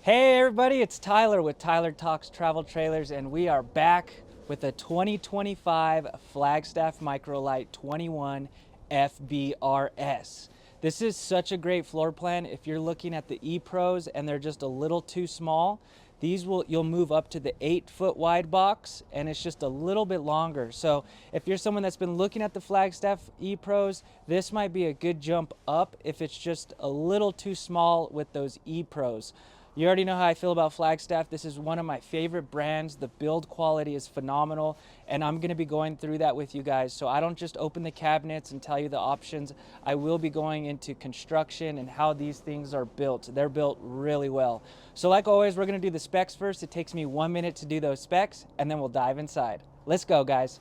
Hey everybody, it's Tyler with Tyler Talks Travel Trailers, and we are back with a 2025 Flagstaff Microlite 21 FBRS. This is such a great floor plan. If you're looking at the E-Pros and they're just a little too small, you'll move up to the 8-foot wide box, and it's just a little bit longer. So if you're someone that's been looking at the Flagstaff E-Pros, this might be a good jump up if it's just a little too small with those E-Pros. You already know how I feel about Flagstaff. This is one of my favorite brands. The build quality is phenomenal, and I'm going to be going through that with you guys. So I don't just open the cabinets and tell you the options. I will be going into construction and how these things are built. They're built really well. So like always, we're going to do the specs first. It takes me 1 minute to do those specs, and then we'll dive inside. Let's go, guys.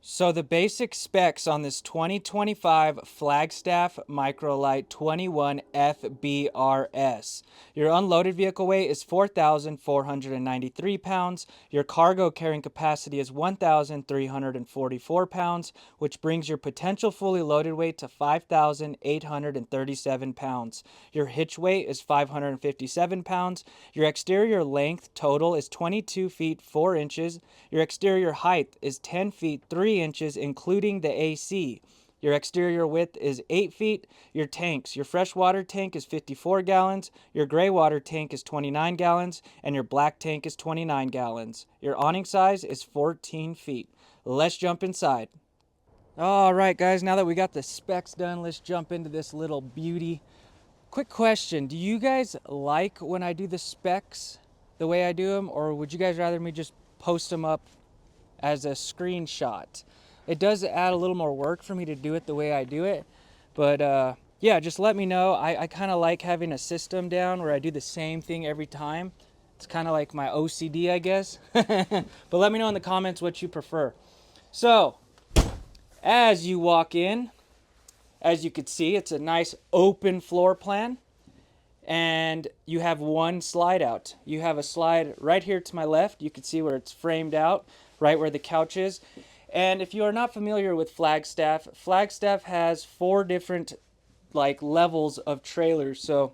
So the basic specs on this 2025 Flagstaff Microlite 21 FBRS. Your unloaded vehicle weight is 4,493 pounds. Your cargo carrying capacity is 1,344 pounds, which brings your potential fully loaded weight to 5,837 pounds. Your hitch weight is 557 pounds. Your exterior length total is 22 feet 4 inches. Your exterior height is 10 feet 3 inches, including the AC. Your exterior width is 8 feet. Your tanks, your freshwater tank is 54 gallons, your gray water tank is 29 gallons, and your black tank is 29 gallons. Your awning size is 14 feet. Let's jump inside. All right, guys, now that we got the specs done, let's jump into this little beauty. Quick question, do you guys like when I do the specs the way I do them, or would you guys rather me just post them up as a screenshot? It does add a little more work for me to do it the way I do it, but yeah, just let me know. I kind of like having a system down where I do the same thing every time. It's kind of like my OCD, I guess. But let me know in the comments what you prefer. So as you walk in, as you can see, it's a nice open floor plan, and you have one slide out. You have a slide right here to my left. You can see where it's framed out, right where the couch is. And if you are not familiar with Flagstaff, Flagstaff has 4 different levels of trailers. So,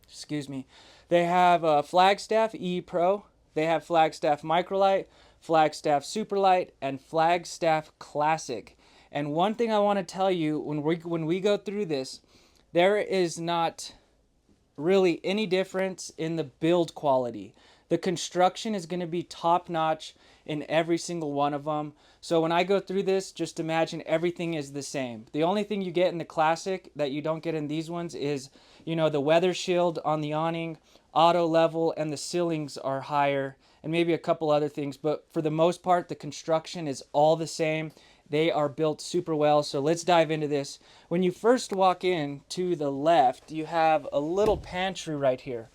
excuse me. They have Flagstaff E-Pro, they have Flagstaff Microlite, Flagstaff Superlite, and Flagstaff Classic. And one thing I want to tell you, when we go through this, there is not really any difference in the build quality. The construction is going to be top notch in every single one of them. So when I go through this, just imagine everything is the same. The only thing you get in the Classic that you don't get in these ones is, the weather shield on the awning, auto level, and the ceilings are higher, and maybe a couple other things. But for the most part, the construction is all the same. They are built super well. So let's dive into this. When you first walk in to the left, you have a little pantry right here.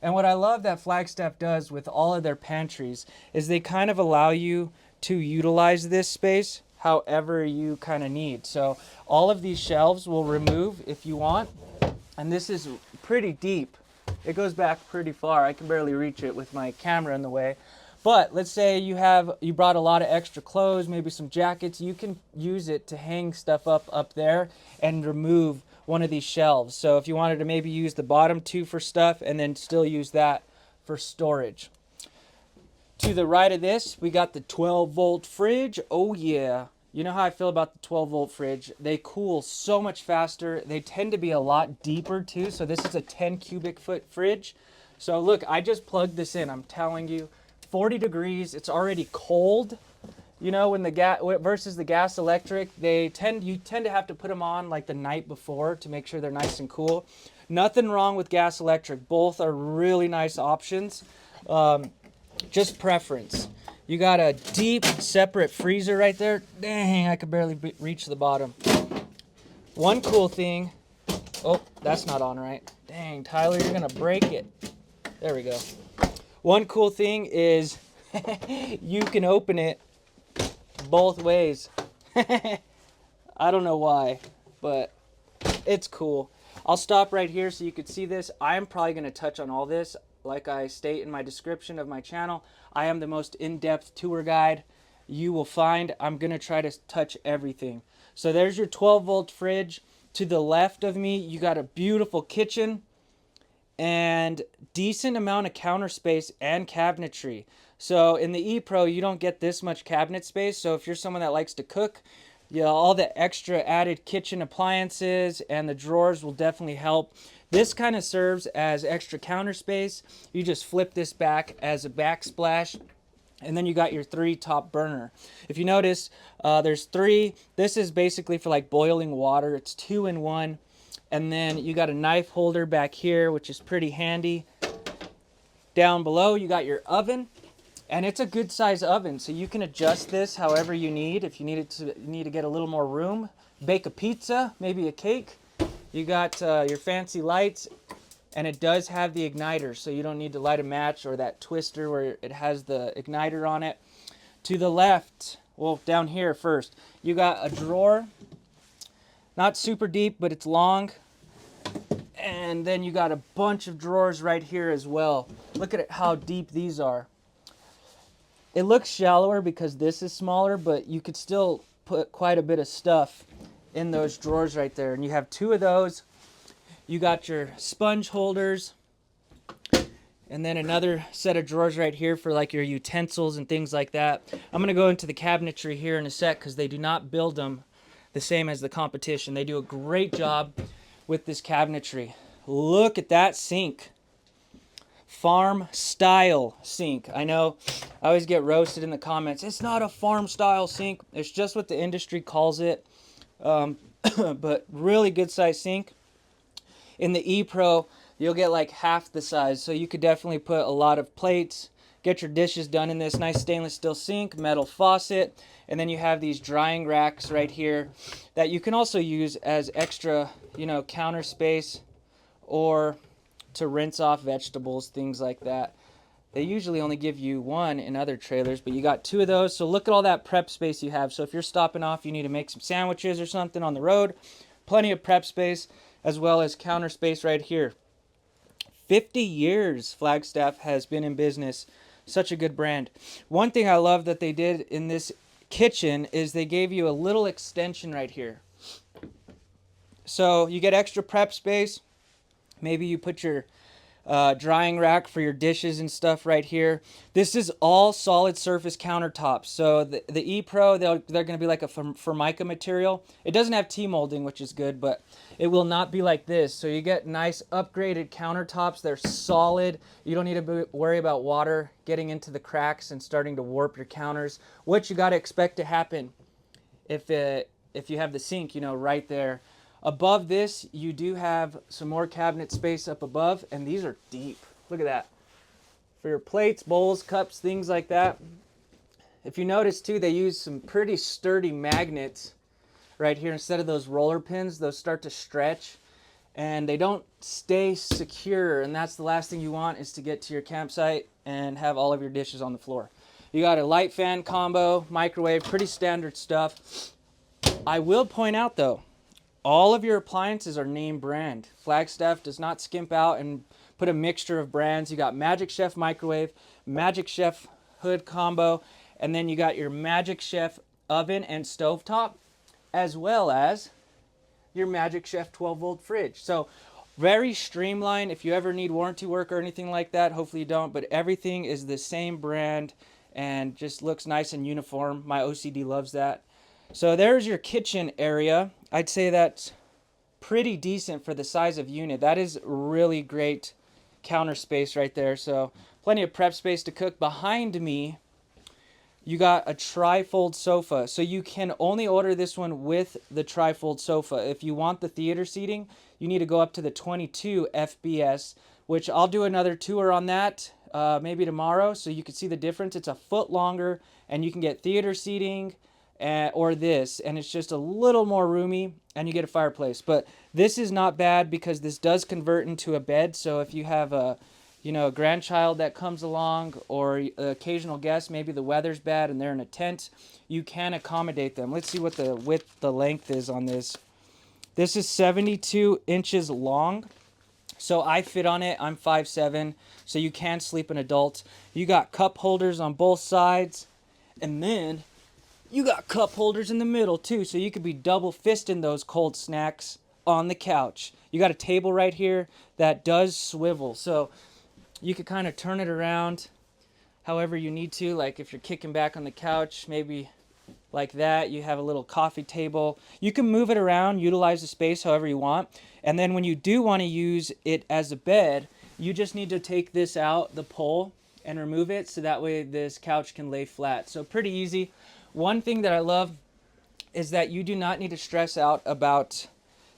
And what I love that Flagstaff does with all of their pantries is they kind of allow you to utilize this space however you kind of need. So all of these shelves will remove if you want. And this is pretty deep. It goes back pretty far. I can barely reach it with my camera in the way. But let's say you brought a lot of extra clothes, maybe some jackets. You can use it to hang stuff up there and remove one of these shelves. So if you wanted to maybe use the bottom 2 for stuff and then still use that for storage. To the right of this, we got the 12-volt fridge. Oh yeah. You know how I feel about the 12-volt fridge. They cool so much faster. They tend to be a lot deeper too. So this is a 10 cubic foot fridge. So look, I just plugged this in. I'm telling you, 40 degrees. It's already cold. When the gas versus the gas electric, you tend to have to put them on like the night before to make sure they're nice and cool. Nothing wrong with gas electric. Both are really nice options. Just preference. You got a deep separate freezer right there. Dang, I could barely reach the bottom. One cool thing. Oh, that's not on right. Dang, Tyler, you're gonna break it. There we go. One cool thing is you can open it both ways. I don't know why, but it's cool. I'll stop right here so you can see this. I am probably going to touch on all this. Like I state in my description of my channel, I am the most in-depth tour guide you will find. I'm going to try to touch everything. So there's your 12-volt fridge. To the left of me, you got a beautiful kitchen. and decent amount of counter space and cabinetry. So in the E Pro, you don't get this much cabinet space. So if you're someone that likes to cook, yeah, all the extra added kitchen appliances and the drawers will definitely help. This kind of serves as extra counter space. You just flip this back as a backsplash, and then you got your 3 top burner. If you notice, there's 3. This is basically for like boiling water. It's 2 in 1. And then you got a knife holder back here, which is pretty handy. Down below, you got your oven. And it's a good size oven, so you can adjust this however you need. If you need to get a little more room, bake a pizza, maybe a cake. You got your fancy lights, and it does have the igniter, so you don't need to light a match or that twister where it has the igniter on it. To the left, well, down here first, you got a drawer. Not super deep, but it's long. And then you got a bunch of drawers right here as well. Look at how deep these are. It looks shallower because this is smaller, but you could still put quite a bit of stuff in those drawers right there. And you have 2 of those. You got your sponge holders, and then another set of drawers right here for like your utensils and things like that. I'm going to go into the cabinetry here in a sec because they do not build them the same as the competition. They do a great job with this cabinetry. Look at that sink. Farm style sink. I know I always get roasted in the comments. It's not a farm style sink. It's just what the industry calls it. But really good size sink. In the E Pro, you'll get like half the size. So you could definitely put a lot of plates, get your dishes done in this nice stainless steel sink, metal faucet. And then you have these drying racks right here that you can also use as extra, counter space or to rinse off vegetables, things like that. They usually only give you 1 in other trailers, but you got 2 of those. So look at all that prep space you have. So if you're stopping off, you need to make some sandwiches or something on the road, plenty of prep space as well as counter space right here. 50 years Flagstaff has been in business. Such a good brand. One thing I love that they did in this kitchen is they gave you a little extension right here. So you get extra prep space. Maybe you put your drying rack for your dishes and stuff right here. This is all solid surface countertops. So the E Pro, they're going to be like a Formica material. It doesn't have T-molding, which is good, but it will not be like this. So you get nice upgraded countertops. They're solid. You don't need to worry about water getting into the cracks and starting to warp your counters, which you got to expect to happen if you have the sink, right there. Above this, you do have some more cabinet space up above, and these are deep. Look at that. For your plates, bowls, cups, things like that. If you notice too, they use some pretty sturdy magnets right here instead of those roller pins. Those start to stretch, and they don't stay secure, and that's the last thing you want is to get to your campsite and have all of your dishes on the floor. You got a light fan combo, microwave, pretty standard stuff. I will point out though, all of your appliances are name brand. Flagstaff does not skimp out and put a mixture of brands. You got Magic Chef microwave, Magic Chef hood combo, and then you got your Magic Chef oven and stovetop, as well as your Magic Chef 12-volt fridge. So very streamlined. If you ever need warranty work or anything like that, hopefully you don't, but everything is the same brand and just looks nice and uniform. My OCD loves that. So there's your kitchen area. I'd say that's pretty decent for the size of unit. That is really great counter space right there. So plenty of prep space to cook. Behind me, you got a tri-fold sofa. So you can only order this one with the tri-fold sofa. If you want the theater seating, you need to go up to the 22 FBS, which I'll do another tour on that maybe tomorrow so you can see the difference. It's a foot longer and you can get theater seating or this, and it's just a little more roomy and you get a fireplace. But this is not bad because this does convert into a bed. So if you have a grandchild that comes along or an occasional guest, maybe the weather's bad and they're in a tent, you can accommodate them. Let's see what the length is on this. This is 72 inches long. So I fit on it. I'm 5'7", so you can sleep an adult. You got cup holders on both sides, and then you got cup holders in the middle too, so you could be double fisting those cold snacks on the couch. You got a table right here that does swivel. So you could kind of turn it around however you need to. Like if you're kicking back on the couch, maybe like that. You have a little coffee table. You can move it around, utilize the space however you want. And then when you do want to use it as a bed, you just need to take this out, the pole, and remove it so that way this couch can lay flat. So pretty easy. One thing that I love is that you do not need to stress out about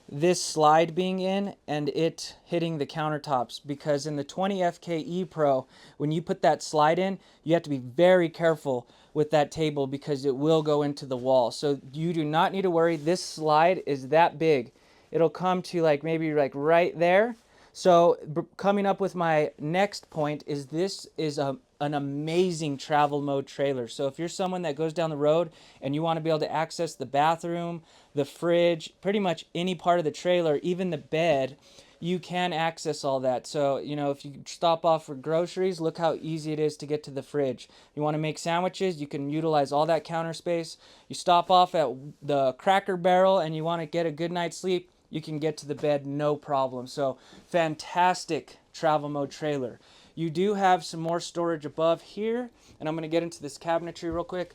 this slide being in and it hitting the countertops, because in the 20FK Pro, when you put that slide in, you have to be very careful with that table because it will go into the wall. So you do not need to worry. This slide is that big. It'll come to like maybe like right there. So coming up with my next point is this is an amazing travel mode trailer. So if you're someone that goes down the road and you want to be able to access the bathroom, the fridge, pretty much any part of the trailer, even the bed, you can access all that. So, you know, if you stop off for groceries, look how easy it is to get to the fridge. You want to make sandwiches, you can utilize all that counter space. You stop off at the Cracker Barrel and you want to get a good night's sleep, you can get to the bed no problem. So fantastic travel mode trailer. You do have some more storage above here, and I'm going to get into this cabinetry real quick.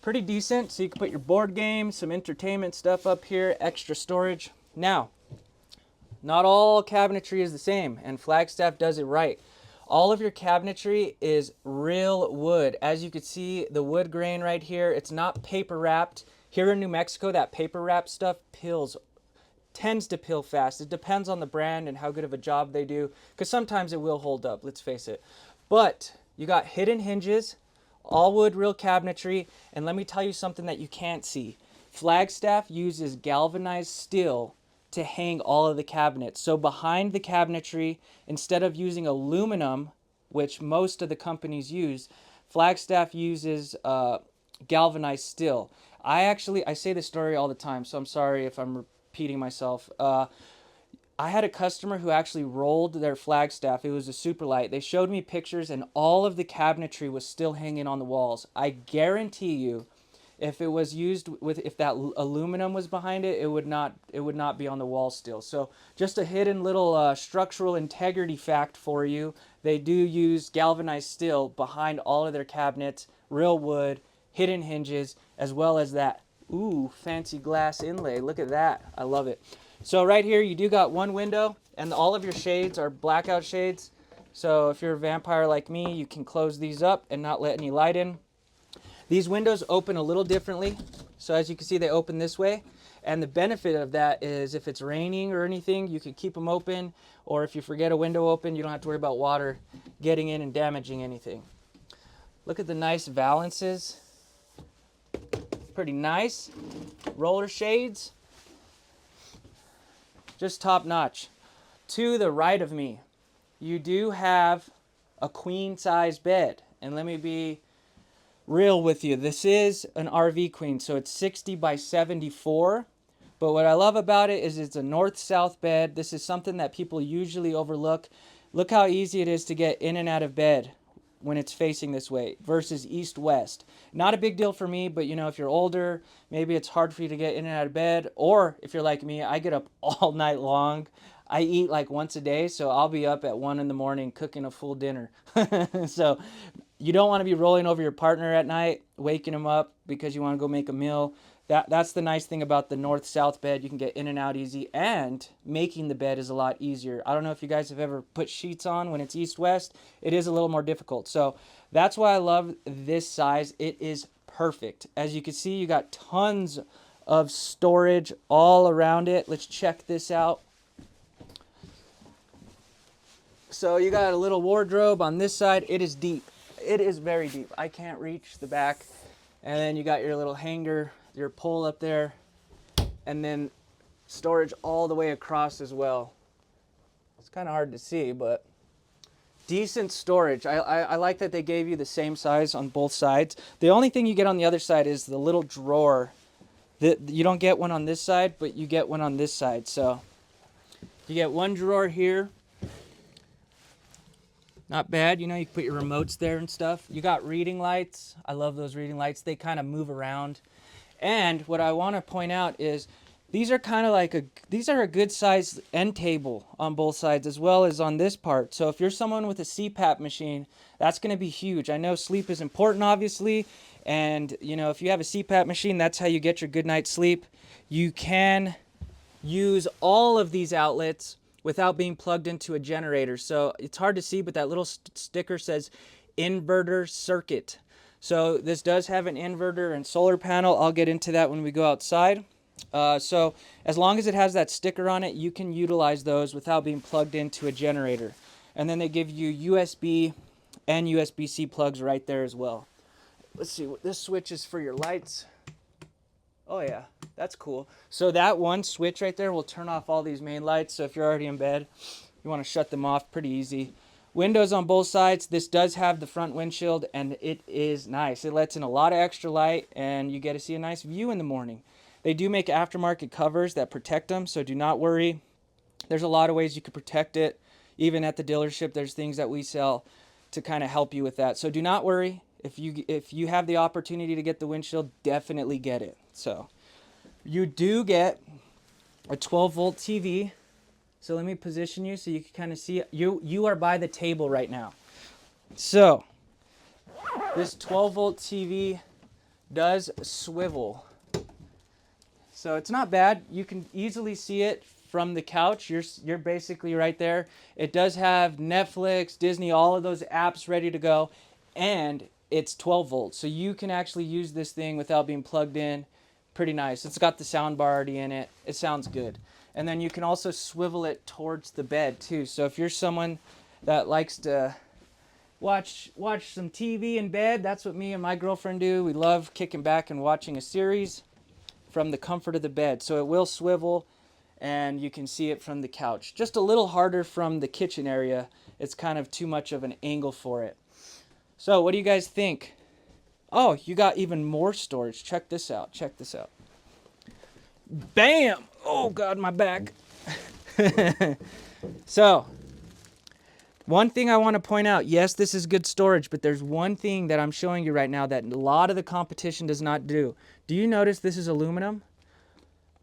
Pretty decent, so you can put your board games, some entertainment stuff up here, extra storage. Now, not all cabinetry is the same, and Flagstaff does it right. All of your cabinetry is real wood. As you can see, the wood grain right here, it's not paper wrapped. Here in New Mexico, that paper wrap stuff tends to peel fast. It depends on the brand and how good of a job they do, because sometimes it will hold up, let's face it. But you got hidden hinges, all wood, real cabinetry, and let me tell you something that you can't see. Flagstaff uses galvanized steel to hang all of the cabinets. So behind the cabinetry, instead of using aluminum, which most of the companies use, Flagstaff uses galvanized steel. I say this story all the time, so I'm sorry if I'm repeating myself. I had a customer who actually rolled their Flagstaff. It was a super light. They showed me pictures and all of the cabinetry was still hanging on the walls. I guarantee you, if it was used with, if that aluminum was behind it, it would not be on the wall still. So just a hidden little structural integrity fact for you. They do use galvanized steel behind all of their cabinets, real wood, hidden hinges, as well as that fancy glass inlay. Look at that. I love it. So right here you do got one window, and all of your shades are blackout shades. So if you're a vampire like me, you can close these up and not let any light in. These windows open a little differently. So as you can see, they open this way. And the benefit of that is if it's raining or anything, you can keep them open. Or if you forget a window open, you don't have to worry about water getting in and damaging anything. Look at the nice valances. Pretty nice. Roller shades. Just top notch. To the right of me, you do have a queen size bed. And let me be real with you. This is an RV queen, so it's 60 by 74. But what I love about it is it's a north-south bed. This is something that people usually overlook. Look how easy it is to get in and out of bed when it's facing this way versus east-west. Not a big deal for me, but you know, if you're older, maybe it's hard for you to get in and out of bed. Or if you're like me, I get up all night long. I eat like once a day, so I'll be up at 1 in the morning cooking a full dinner. So you don't want to be rolling over your partner at night, waking him up because you want to go make a meal. That's the nice thing about the north-south bed. You can get in and out easy, and making the bed is a lot easier. I don't know if you guys have ever put sheets on when it's east-west. It is a little more difficult. So that's why I love this size. It is perfect. As you can see, you got tons of storage all around it. Let's check this out. So you got a little wardrobe on this side. It is deep. It is very deep. I can't reach the back. And then you got your little hanger, your pole up there, and then storage all the way across as well. It's kind of hard to see, but decent storage. I like that they gave you the same size on both sides. The only thing you get on the other side is the little drawer. You don't get one on this side, but you get one on this side. So you get one drawer here. Not bad, you know, you can put your remotes there and stuff. You got reading lights. I love those reading lights. They kind of move around. And what I want to point out is these are kind of like these are a good size end table on both sides as well as on this part. So if you're someone with a CPAP machine, that's going to be huge. I know sleep is important, obviously, and you know, if you have a CPAP machine, that's how you get your good night's sleep. You can use all of these outlets without being plugged into a generator. So it's hard to see, but that little sticker says inverter circuit. So this does have an inverter and solar panel. I'll get into that when we go outside. So as long as it has that sticker on it, you can utilize those without being plugged into a generator. And then they give you USB and USB-C plugs right there as well. Let's see, what this switch is for your lights. Oh yeah, that's cool. So that one switch right there will turn off all these main lights. So if you're already in bed, you want to shut them off, pretty easy. Windows on both sides. This does have the front windshield, and it is nice. It lets in a lot of extra light, and you get to see a nice view in the morning. They do make aftermarket covers that protect them, so do not worry. There's a lot of ways you could protect it. Even at the dealership, there's things that we sell to kind of help you with that. So do not worry. If you have the opportunity to get the windshield, definitely get it. So you do get a 12-volt TV. So let me position you so you can kind of see it. You are by the table right now. So this 12-volt TV does swivel. So it's not bad. You can easily see it from the couch. You're basically right there. It does have Netflix, Disney, all of those apps ready to go, and it's 12 volts. So you can actually use this thing without being plugged in. Pretty nice. It's got the sound bar already in it. It sounds good. And then you can also swivel it towards the bed too. So if you're someone that likes to watch some TV in bed, that's what me and my girlfriend do. We love kicking back and watching a series from the comfort of the bed. So it will swivel, and you can see it from the couch. Just a little harder from the kitchen area. It's kind of too much of an angle for it. So what do you guys think? Oh, you got even more storage. Check this out. Check this out. Bam! Oh God, my back. So, one thing I want to point out, yes, this is good storage, but there's one thing that I'm showing you right now that a lot of the competition does not do. Do you notice this is aluminum?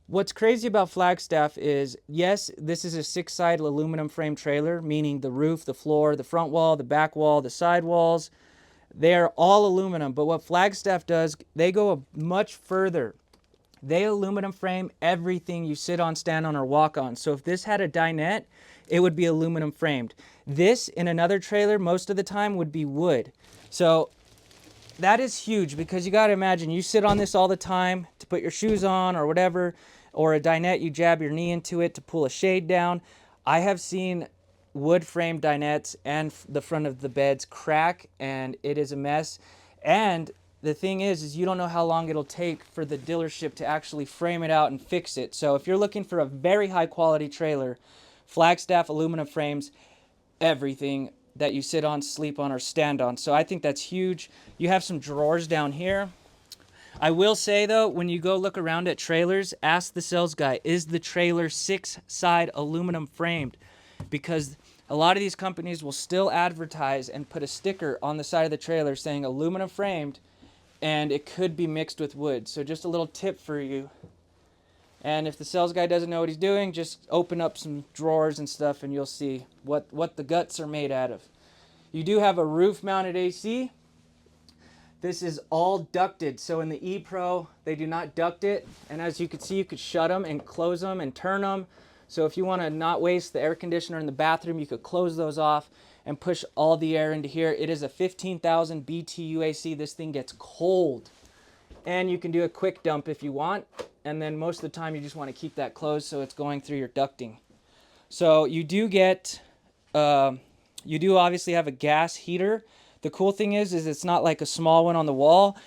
What's crazy about Flagstaff is, yes, this is a 6-side aluminum frame trailer, meaning the roof, the floor, the front wall, the back wall, the side walls, they're all aluminum. But what Flagstaff does, they go much further. They aluminum frame everything you sit on, stand on, or walk on. So if this had a dinette, it would be aluminum framed. This, in another trailer, most of the time would be wood. So that is huge, because you got to imagine, you sit on this all the time to put your shoes on or whatever, or a dinette, you jab your knee into it to pull a shade down. I have seen wood framed dinettes and the front of the beds crack, and it is a mess. And the thing is you don't know how long it'll take for the dealership to actually frame it out and fix it. So if you're looking for a very high quality trailer, Flagstaff aluminum frames everything that you sit on, sleep on, or stand on. So I think that's huge. You have some drawers down here. I will say though, when you go look around at trailers, ask the sales guy, is the trailer 6-side aluminum framed? Because a lot of these companies will still advertise and put a sticker on the side of the trailer saying aluminum framed, and it could be mixed with wood. So just a little tip for you. And if the sales guy doesn't know what he's doing, just open up some drawers and stuff and you'll see what the guts are made out of. You do have a roof mounted AC. This is all ducted. So in the E-Pro, they do not duct it. And as you can see, you could shut them and close them and turn them. So if you want to not waste the air conditioner in the bathroom, you could close those off and push all the air into here. It is a 15,000 BTU AC. This thing gets cold. And you can do a quick dump if you want. And then most of the time you just want to keep that closed so it's going through your ducting. So you do get, you do obviously have a gas heater. The cool thing is it's not like a small one on the wall.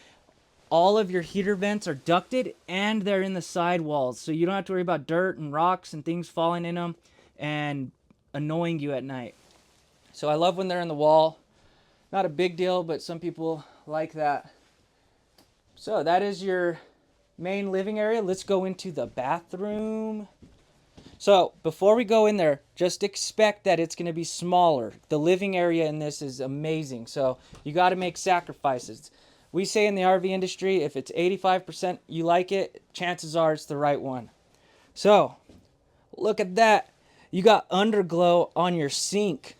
All of your heater vents are ducted and they're in the side walls. So you don't have to worry about dirt and rocks and things falling in them and annoying you at night. So I love when they're in the wall. Not a big deal, but some people like that. So that is your main living area. Let's go into the bathroom. So before we go in there, just expect that it's going to be smaller. The living area in this is amazing. So you got to make sacrifices. We say in the RV industry, if it's 85% you like it, chances are it's the right one. So, look at that. You got underglow on your sink.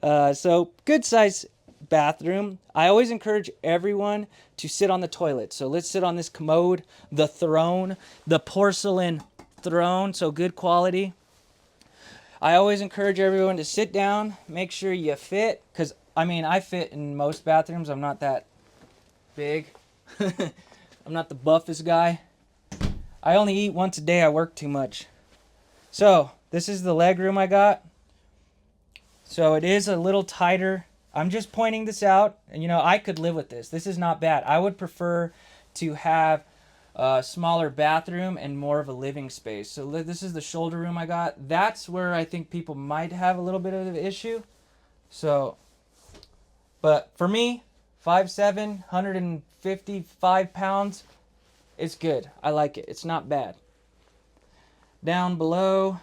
So, good size bathroom. I always encourage everyone to sit on the toilet. So, let's sit on this commode, the throne, the porcelain throne. So, good quality. I always encourage everyone to sit down, make sure you fit, because I mean, I fit in most bathrooms. I'm not that big. I'm not the buffest guy. I only eat once a day. I work too much. So, this is the leg room I got. So, it is a little tighter. I'm just pointing this out. And, you know, I could live with this. This is not bad. I would prefer to have a smaller bathroom and more of a living space. So this is the shoulder room I got. That's where I think people might have a little bit of an issue. So, but for me, 5'7", 155 pounds, it's good. I like it. It's not bad. Down below,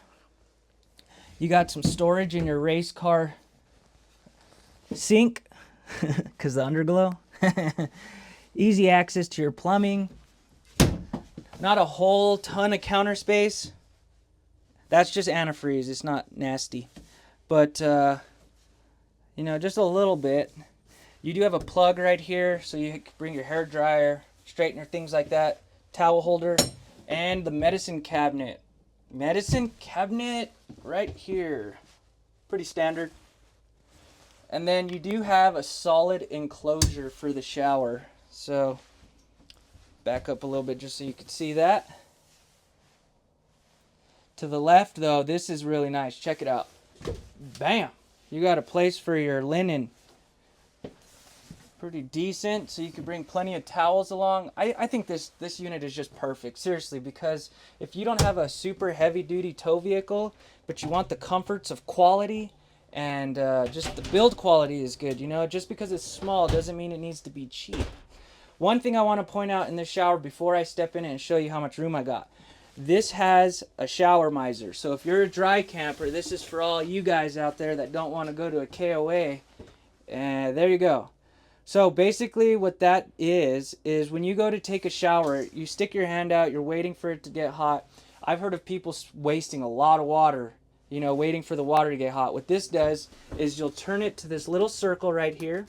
you got some storage in your race car sink, because the underglow. Easy access to your plumbing. Not a whole ton of counter space. That's just antifreeze. It's not nasty. But, you know, just a little bit. You do have a plug right here, so you can bring your hair dryer, straightener, things like that. Towel holder. And the medicine cabinet. Medicine cabinet right here. Pretty standard. And then you do have a solid enclosure for the shower. So, back up a little bit just so you can see that. To the left, though, this is really nice. Check it out. Bam! You got a place for your linen. Pretty decent, so you can bring plenty of towels along. I think this unit is just perfect, seriously, because if you don't have a super heavy-duty tow vehicle, but you want the comforts of quality, and just the build quality is good, you know? Just because it's small doesn't mean it needs to be cheap. One thing I want to point out in this shower before I step in and show you how much room I got. This has a shower miser. So if you're a dry camper, this is for all you guys out there that don't want to go to a KOA. And there you go. So basically what that is when you go to take a shower, you stick your hand out, you're waiting for it to get hot. I've heard of people wasting a lot of water, you know, waiting for the water to get hot. What this does is you'll turn it to this little circle right here.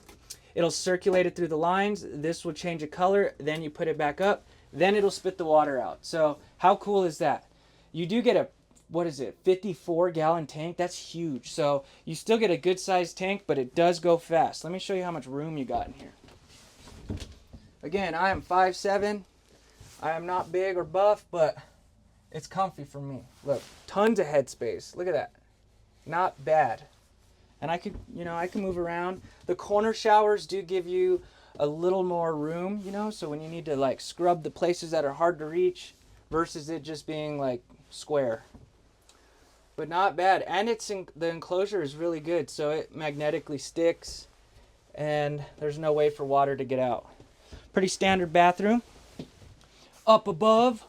It'll circulate it through the lines. This will change a color. Then you put it back up. Then it'll spit the water out. So how cool is that? You do get a, 54-gallon tank? That's huge. So you still get a good sized tank, but it does go fast. Let me show you how much room you got in here. Again, I am 5'7". I am not big or buff, but it's comfy for me. Look, tons of headspace. Look at that. Not bad. And I could, you know, I can move around. The corner showers do give you a little more room, you know, so when you need to like scrub the places that are hard to reach versus it just being like square. But not bad. And the enclosure is really good, so it magnetically sticks and there's no way for water to get out. Pretty standard bathroom. Up above,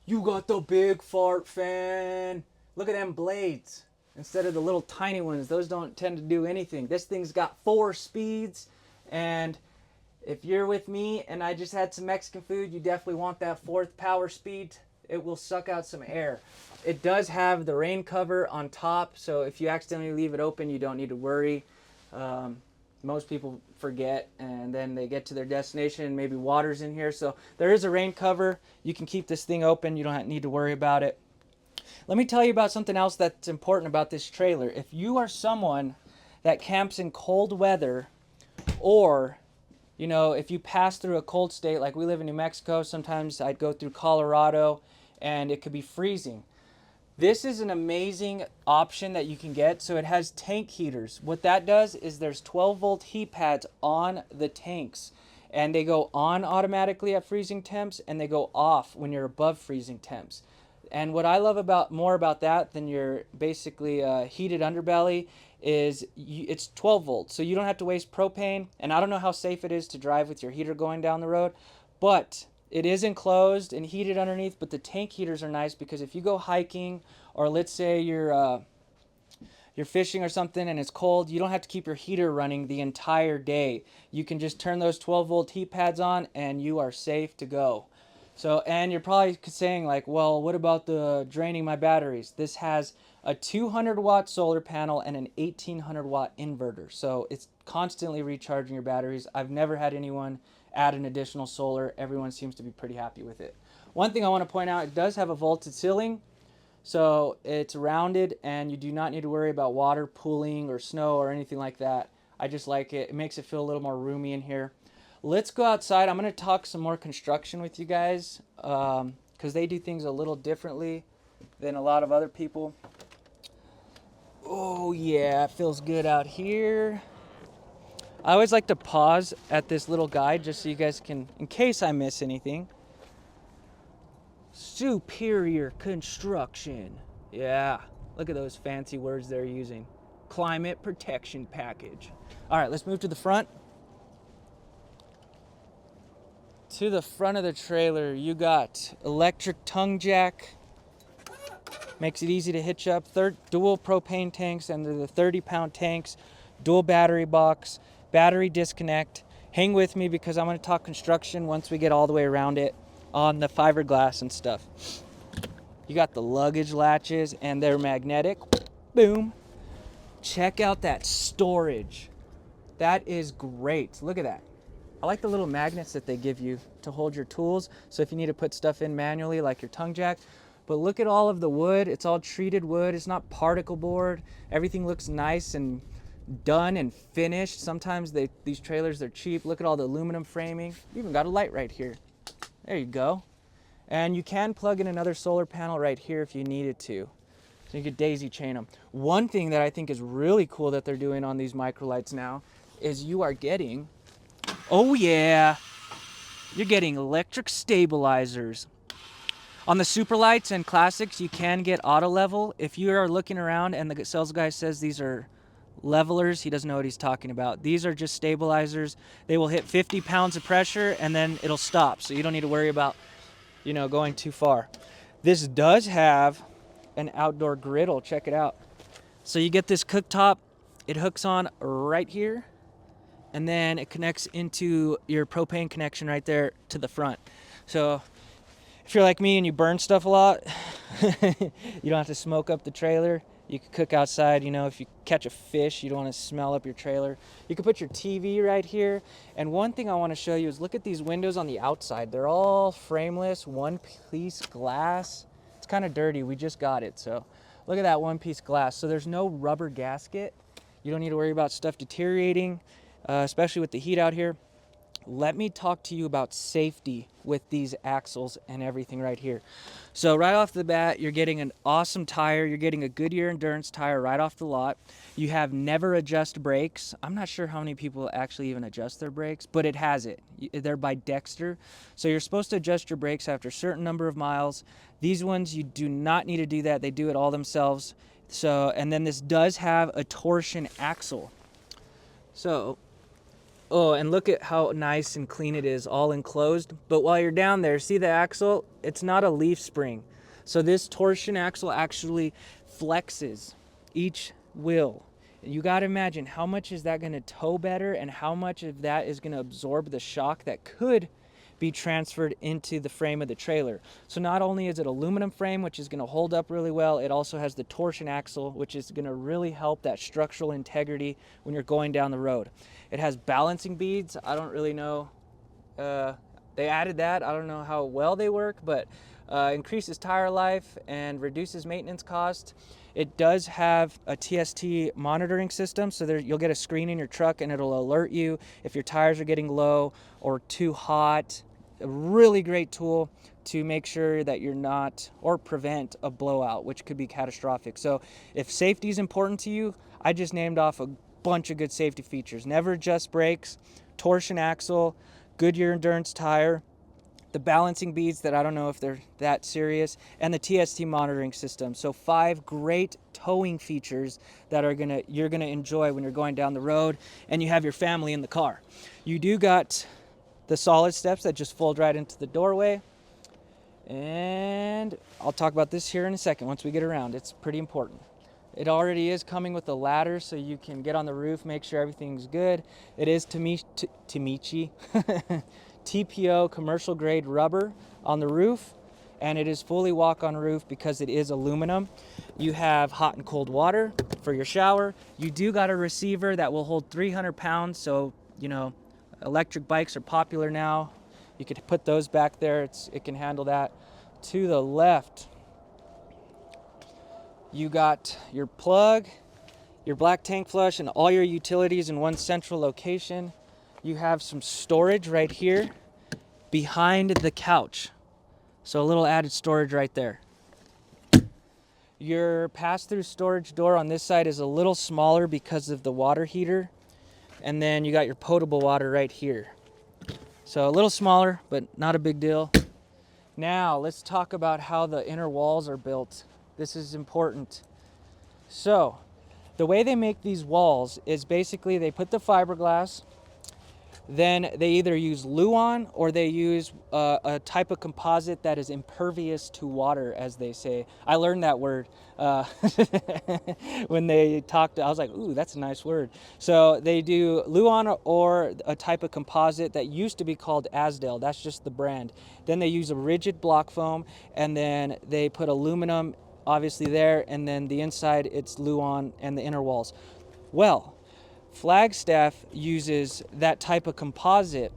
you got the big fart fan. Look at them blades. Instead of the little tiny ones, those don't tend to do anything. This thing's got 4 speeds, and if you're with me and I just had some Mexican food, you definitely want that 4th power speed. It will suck out some air. It does have the rain cover on top, so if you accidentally leave it open, you don't need to worry. Most people forget, and then they get to their destination and maybe water's in here. So there is a rain cover. You can keep this thing open. You don't need to worry about it. Let me tell you about something else that's important about this trailer. If you are someone that camps in cold weather, or, you know, if you pass through a cold state, like we live in New Mexico, sometimes I'd go through Colorado, and it could be freezing. This is an amazing option that you can get. So it has tank heaters. What that does is there's 12-volt heat pads on the tanks, and they go on automatically at freezing temps, and they go off when you're above freezing temps. And what I love more about that than your basically heated underbelly is it's 12 volts, so you don't have to waste propane. And I don't know how safe it is to drive with your heater going down the road, but it is enclosed and heated underneath. But the tank heaters are nice because if you go hiking, or let's say you're fishing or something and it's cold, you don't have to keep your heater running the entire day. You can just turn those 12-volt heat pads on and you are safe to go. So, and you're probably saying like, well, what about the draining my batteries? This has a 200-watt solar panel and an 1800-watt inverter. So it's constantly recharging your batteries. I've never had anyone add an additional solar. Everyone seems to be pretty happy with it. One thing I want to point out, it does have a vaulted ceiling. So it's rounded and you do not need to worry about water pooling or snow or anything like that. I just like it. It makes it feel a little more roomy in here. Let's go outside. I'm going to talk some more construction with you guys because they do things a little differently than a lot of other people. Oh yeah, it feels good out here. I always like to pause at this little guide just so you guys can, in case I miss anything. Superior construction. Yeah, look at those fancy words they're using. Climate protection package. All right, let's move to the front. To the front of the trailer, you got electric tongue jack. Makes it easy to hitch up. Dual propane tanks, and they're the 30-pound tanks. Dual battery box, battery disconnect. Hang with me because I'm going to talk construction once we get all the way around it on the fiberglass and stuff. You got the luggage latches, and they're magnetic. Boom. Check out that storage. That is great. Look at that. I like the little magnets that they give you to hold your tools. So if you need to put stuff in manually, like your tongue jack. But look at all of the wood. It's all treated wood. It's not particle board. Everything looks nice and done and finished. Sometimes these trailers, they're cheap. Look at all the aluminum framing. You even got a light right here. There you go. And you can plug in another solar panel right here if you needed to. So you could daisy chain them. One thing that I think is really cool that they're doing on these Microlites now is you are getting, oh yeah, you're getting electric stabilizers. On the Superlights and Classics, you can get auto level. If you are looking around and the sales guy says these are levelers, he doesn't know what he's talking about. These are just stabilizers. They will hit 50 pounds of pressure and then it'll stop. So you don't need to worry about, you know, going too far. This does have an outdoor griddle. Check it out. So you get this cooktop. It hooks on right here. And then it connects into your propane connection right there to the front. So if you're like me and you burn stuff a lot, you don't have to smoke up the trailer. You can cook outside. You know, if you catch a fish, you don't want to smell up your trailer. You can put your TV right here. And one thing I want to show you is look at these windows on the outside. They're all frameless, one-piece glass. It's kind of dirty. We just got it. So look at that one-piece glass. So there's no rubber gasket. You don't need to worry about stuff deteriorating, especially with the heat out here. Let me talk to you about safety with these axles and everything right here. So right off the bat, you're getting an awesome tire. You're getting a Goodyear Endurance tire right off the lot. You have never adjust brakes. I'm not sure how many people actually even adjust their brakes, but it has it. They're by Dexter. So you're supposed to adjust your brakes after a certain number of miles. These ones, you do not need to do that. They do it all themselves. So, and then this does have a torsion axle. So, oh, and look at how nice and clean it is, all enclosed. But while you're down there, see the axle? It's not a leaf spring. So this torsion axle actually flexes each wheel. You got to imagine how much is that going to tow better and how much of that is going to absorb the shock that could be transferred into the frame of the trailer. So not only is it aluminum frame, which is going to hold up really well, it also has the torsion axle, which is going to really help that structural integrity when you're going down the road. It has balancing beads. I don't really know. They added that. I don't know how well they work, but increases tire life and reduces maintenance cost. It does have a TST monitoring system, so you'll get a screen in your truck and it'll alert you if your tires are getting low or too hot. A really great tool to make sure that you're not, or prevent a blowout, which could be catastrophic. So if safety is important to you, I just named off a bunch of good safety features. Never adjust brakes, torsion axle, Goodyear Endurance tire, the balancing beads that I don't know if they're that serious, and the TST monitoring system. So 5 great towing features that you're gonna enjoy when you're going down the road and you have your family in the car. You do got the solid steps that just fold right into the doorway. And I'll talk about this here in a second once we get around. It's pretty important. It already is coming with a ladder so you can get on the roof, make sure everything's good. It is Tamichi TPO commercial grade rubber on the roof, and it is fully walk on roof because it is aluminum. You have hot and cold water for your shower. You do got a receiver that will hold 300 pounds, so you know, electric bikes are popular now. You could put those back there, it can handle that. To the left, you got your plug, your black tank flush, and all your utilities in one central location. You have some storage right here behind the couch. So a little added storage right there. Your pass-through storage door on this side is a little smaller because of the water heater. And then you got your potable water right here. So a little smaller, but not a big deal. Now let's talk about how the inner walls are built. This is important. So the way they make these walls is basically they put the fiberglass, then they either use Luan or they use a type of composite that is impervious to water, as they say. I learned that word when they talked. I was like, ooh, that's a nice word. So they do Luan or a type of composite that used to be called Asdel. That's just the brand. Then they use a rigid block foam, and then they put aluminum obviously there, and then the inside it's Luan and the inner walls. Well, Flagstaff uses that type of composite,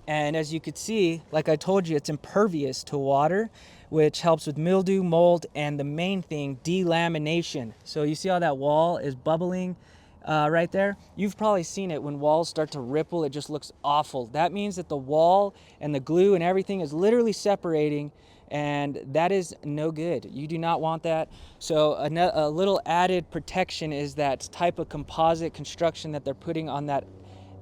and as you could see, like I told you, it's impervious to water, which helps with mildew, mold, and the main thing, delamination. So you see how that wall is bubbling right there? You've probably seen it when walls start to ripple. It just looks awful. That means that the wall and the glue and everything is literally separating, and that is no good. You do not want that. So a little added protection is that type of composite construction that they're putting on that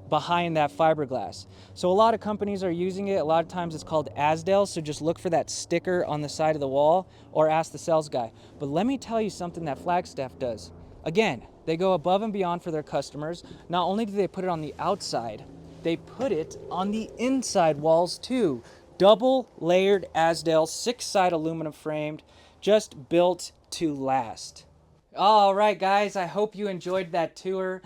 behind that fiberglass. So a lot of companies are using it. A lot of times it's called Asdel, so just look for that sticker on the side of the wall or ask the sales guy. But let me tell you something that Flagstaff does. Again, they go above and beyond for their customers. Not only do they put it on the outside, they put it on the inside walls too. Double layered Asdel, 6-side aluminum framed, just built to last. All right, guys, I hope you enjoyed that tour.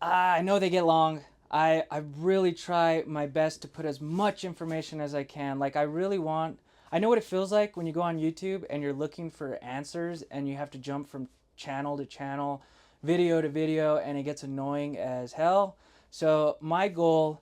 I know they get long. I really try my best to put as much information as I can. Like, I know what it feels like when you go on YouTube and you're looking for answers and you have to jump from channel to channel, video to video, and it gets annoying as hell. So my goal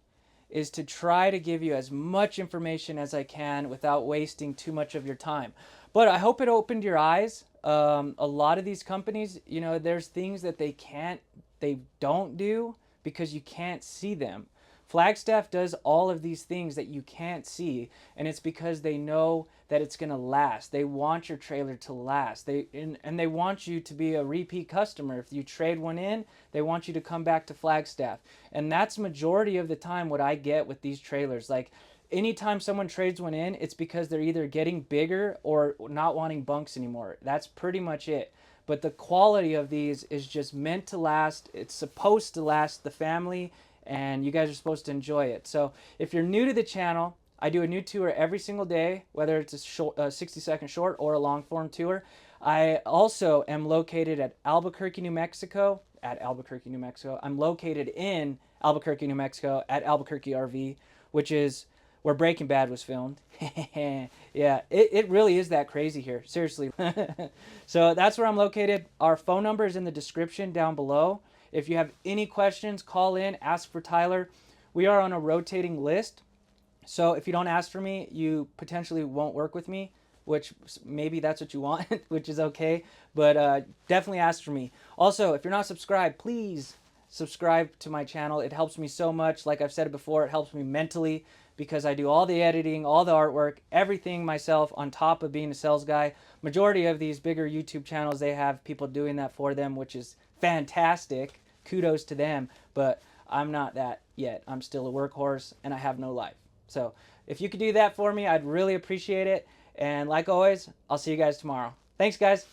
is to try to give you as much information as I can without wasting too much of your time. But I hope it opened your eyes. A lot of these companies, you know, there's things that they don't do because you can't see them. Flagstaff does all of these things that you can't see, and it's because they know that it's going to last. They want your trailer to last. And they want you to be a repeat customer. If you trade one in, they want you to come back to Flagstaff. And that's majority of the time what I get with these trailers. Like, anytime someone trades one in, it's because they're either getting bigger or not wanting bunks anymore. That's pretty much it. But the quality of these is just meant to last. It's supposed to last the family, and you guys are supposed to enjoy it. So if you're new to the channel, I do a new tour every single day, whether it's a 60-second short or a long-form tour. I also am located at Albuquerque, New Mexico, I'm located in Albuquerque, New Mexico, at Albuquerque RV, which is where Breaking Bad was filmed. Yeah, it really is that crazy here, seriously. So that's where I'm located. Our phone number is in the description down below. If you have any questions, call in, ask for Tyler. We are on a rotating list, so if you don't ask for me, you potentially won't work with me, which maybe that's what you want, which is okay, but definitely ask for me. Also, if you're not subscribed, please subscribe to my channel. It helps me so much. Like I've said it before, it helps me mentally because I do all the editing, all the artwork, everything myself on top of being a sales guy. Majority of these bigger YouTube channels, they have people doing that for them, which is fantastic. Kudos to them, but I'm not that yet. I'm still a workhorse and I have no life. So if you could do that for me, I'd really appreciate it. And like always, I'll see you guys tomorrow. Thanks, guys.